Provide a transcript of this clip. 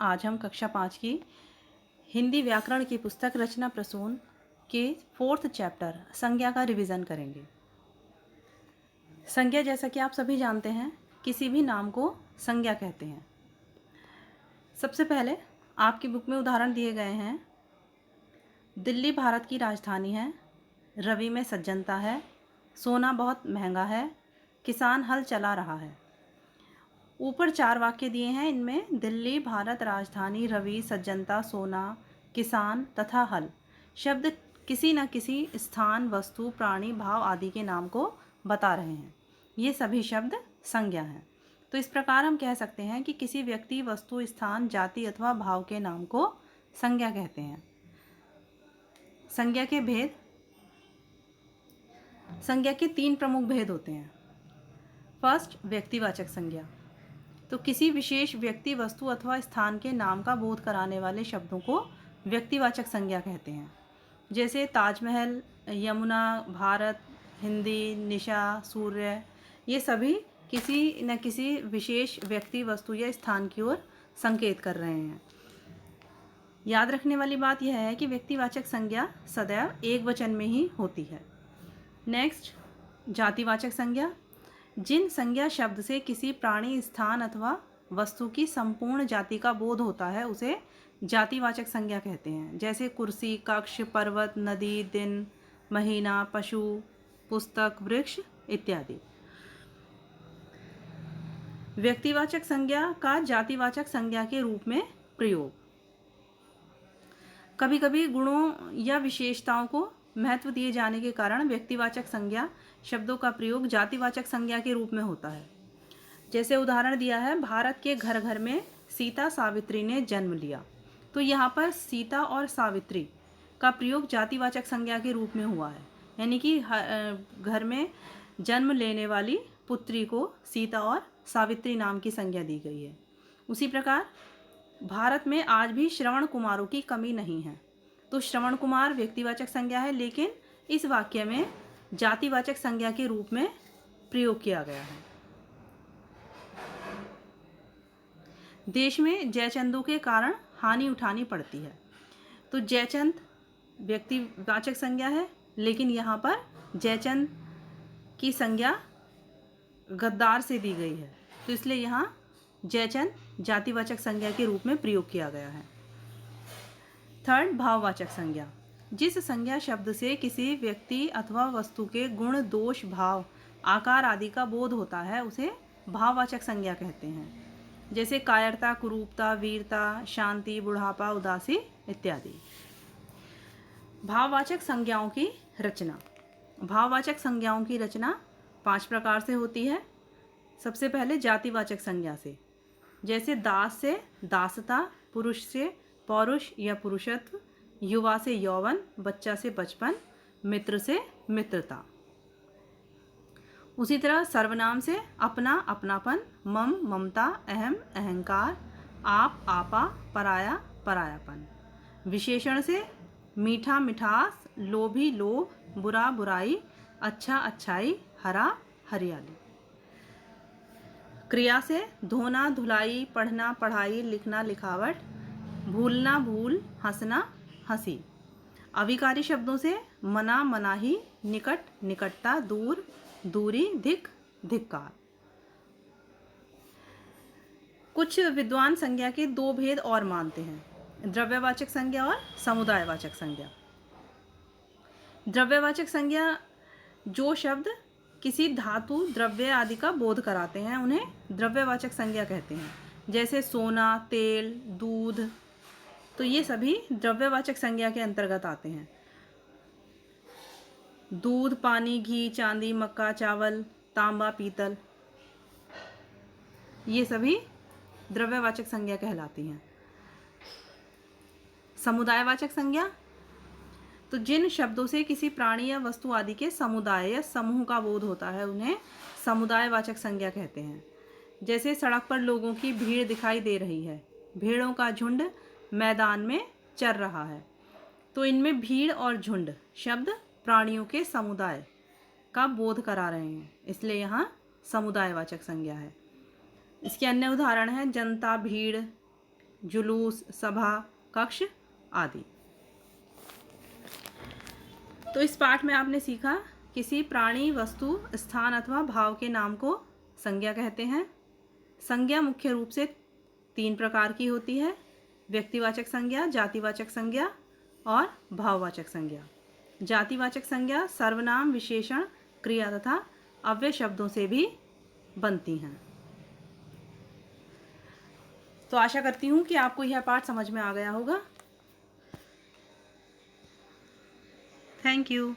आज हम कक्षा 5 की हिंदी व्याकरण की पुस्तक रचना प्रसून के 4th चैप्टर संज्ञा का रिवीजन करेंगे। संज्ञा, जैसा कि आप सभी जानते हैं, किसी भी नाम को संज्ञा कहते हैं। सबसे पहले आपकी बुक में उदाहरण दिए गए हैं। दिल्ली भारत की राजधानी है, रवि में सज्जनता है, सोना बहुत महंगा है, किसान हल चला रहा है। ऊपर 4 वाक्य दिए हैं। इनमें दिल्ली भारत राजधानी, रवि, सज्जनता, सोना, किसान तथा हल शब्द किसी न किसी स्थान, वस्तु, प्राणी, भाव आदि के नाम को बता रहे हैं। ये सभी शब्द संज्ञा हैं। तो इस प्रकार हम कह सकते हैं कि किसी व्यक्ति, वस्तु, स्थान, जाति अथवा भाव के नाम को संज्ञा कहते हैं। संज्ञा के भेद। संज्ञा के 3 प्रमुख भेद होते हैं। फर्स्ट, व्यक्तिवाचक संज्ञा। तो किसी विशेष व्यक्ति, वस्तु अथवा स्थान के नाम का बोध कराने वाले शब्दों को व्यक्तिवाचक संज्ञा कहते हैं। जैसे ताजमहल, यमुना, भारत, हिंदी, निशा, सूर्य, ये सभी किसी न किसी विशेष व्यक्ति, वस्तु या स्थान की ओर संकेत कर रहे हैं। याद रखने वाली बात यह है कि व्यक्तिवाचक संज्ञा सदैव एक वचन में ही होती है। नेक्स्ट, जातिवाचक संज्ञा। जिन संज्ञा शब्द से किसी प्राणी, स्थान अथवा वस्तु की संपूर्ण जाति का बोध होता है उसे जातिवाचक संज्ञा कहते हैं। जैसे कुर्सी, कक्ष, पर्वत, नदी, दिन, महीना, पशु, पुस्तक, वृक्ष इत्यादि। व्यक्तिवाचक संज्ञा का जातिवाचक संज्ञा के रूप में प्रयोग। कभी कभी गुणों या विशेषताओं को महत्व दिए जाने के कारण व्यक्तिवाचक संज्ञा शब्दों का प्रयोग जातिवाचक संज्ञा के रूप में होता है। जैसे उदाहरण दिया है, भारत के घर घर में सीता सावित्री ने जन्म लिया। तो यहाँ पर सीता और सावित्री का प्रयोग जातिवाचक संज्ञा के रूप में हुआ है, यानी कि घर में जन्म लेने वाली पुत्री को सीता और सावित्री नाम की संज्ञा दी गई है। उसी प्रकार भारत में आज भी श्रवण कुमारों की कमी नहीं है। तो श्रवण कुमार व्यक्तिवाचक संज्ञा है, लेकिन इस वाक्य में जातिवाचक संज्ञा के रूप में प्रयोग किया गया है। देश में जयचंदों के कारण हानि उठानी पड़ती है। तो जयचंद व्यक्तिवाचक संज्ञा है, लेकिन यहाँ पर जयचंद की संज्ञा गद्दार से दी गई है, तो इसलिए यहाँ जयचंद जातिवाचक संज्ञा के रूप में प्रयोग किया गया है। थर्ड, भाववाचक संज्ञा। जिस संज्ञा शब्द से किसी व्यक्ति अथवा वस्तु के गुण, दोष, भाव, आकार आदि का बोध होता है उसे भाववाचक संज्ञा कहते हैं। जैसे कायरता, कुरूपता, वीरता, शांति, बुढ़ापा, उदासी इत्यादि। भाववाचक संज्ञाओं की रचना। भाववाचक संज्ञाओं की रचना 5 प्रकार से होती है। सबसे पहले जातिवाचक संज्ञा से, जैसे दास से दासता, पुरुष से पौरुष या पुरुषत्व, युवा से यौवन, बच्चा से बचपन, मित्र से मित्रता। उसी तरह सर्वनाम से अपना, अपनापन, मम, ममता, अहम, अहंकार, आप, आपा, पराया, परायापन। विशेषण से मीठा, मिठास, लोभी, लोभ, बुरा, बुराई, अच्छा, अच्छाई, हरा, हरियाली। क्रिया से धोना, धुलाई, पढ़ना, पढ़ाई, लिखना, लिखावट, भूलना, भूल, हंसना, हंसी। अविकारी शब्दों से मना, मनाही, निकट, निकटता, दूर, दूरी, धिक, धिक्कार। कुछ विद्वान संज्ञा के 2 भेद और मानते हैं, द्रव्यवाचक संज्ञा और समुदायवाचक संज्ञा। द्रव्यवाचक संज्ञा जो शब्द किसी धातु, द्रव्य आदि का बोध कराते हैं उन्हें द्रव्यवाचक संज्ञा कहते हैं। जैसे सोना, तेल, दूध, तो ये सभी द्रव्यवाचक संज्ञा के अंतर्गत आते हैं। दूध, पानी, घी, चांदी, मक्का, चावल, तांबा, पीतल, ये सभी द्रव्यवाचक संज्ञा कहलाती हैं। समुदायवाचक संज्ञा। तो जिन शब्दों से किसी प्राणी या वस्तु आदि के समुदाय या समूह का बोध होता है उन्हें समुदायवाचक संज्ञा कहते हैं। जैसे सड़क पर लोगों की भीड़ दिखाई दे रही है, भेड़ों का झुंड मैदान में चर रहा है। तो इनमें भीड़ और झुंड शब्द प्राणियों के समुदाय का बोध करा रहे हैं, इसलिए यहाँ समुदायवाचक संज्ञा है। इसके अन्य उदाहरण हैं जनता, भीड़, जुलूस, सभा, कक्ष आदि। तो इस पाठ में आपने सीखा किसी प्राणी, वस्तु, स्थान अथवा भाव के नाम को संज्ञा कहते हैं। संज्ञा मुख्य रूप से 3 प्रकार की होती है: व्यक्तिवाचक संज्ञा, जातिवाचक संज्ञा और भाववाचक संज्ञा। जातिवाचक संज्ञा सर्वनाम, विशेषण, क्रिया तथा अव्यय शब्दों से भी बनती हैं। तो आशा करती हूँ कि आपको यह पाठ समझ में आ गया होगा। Thank you.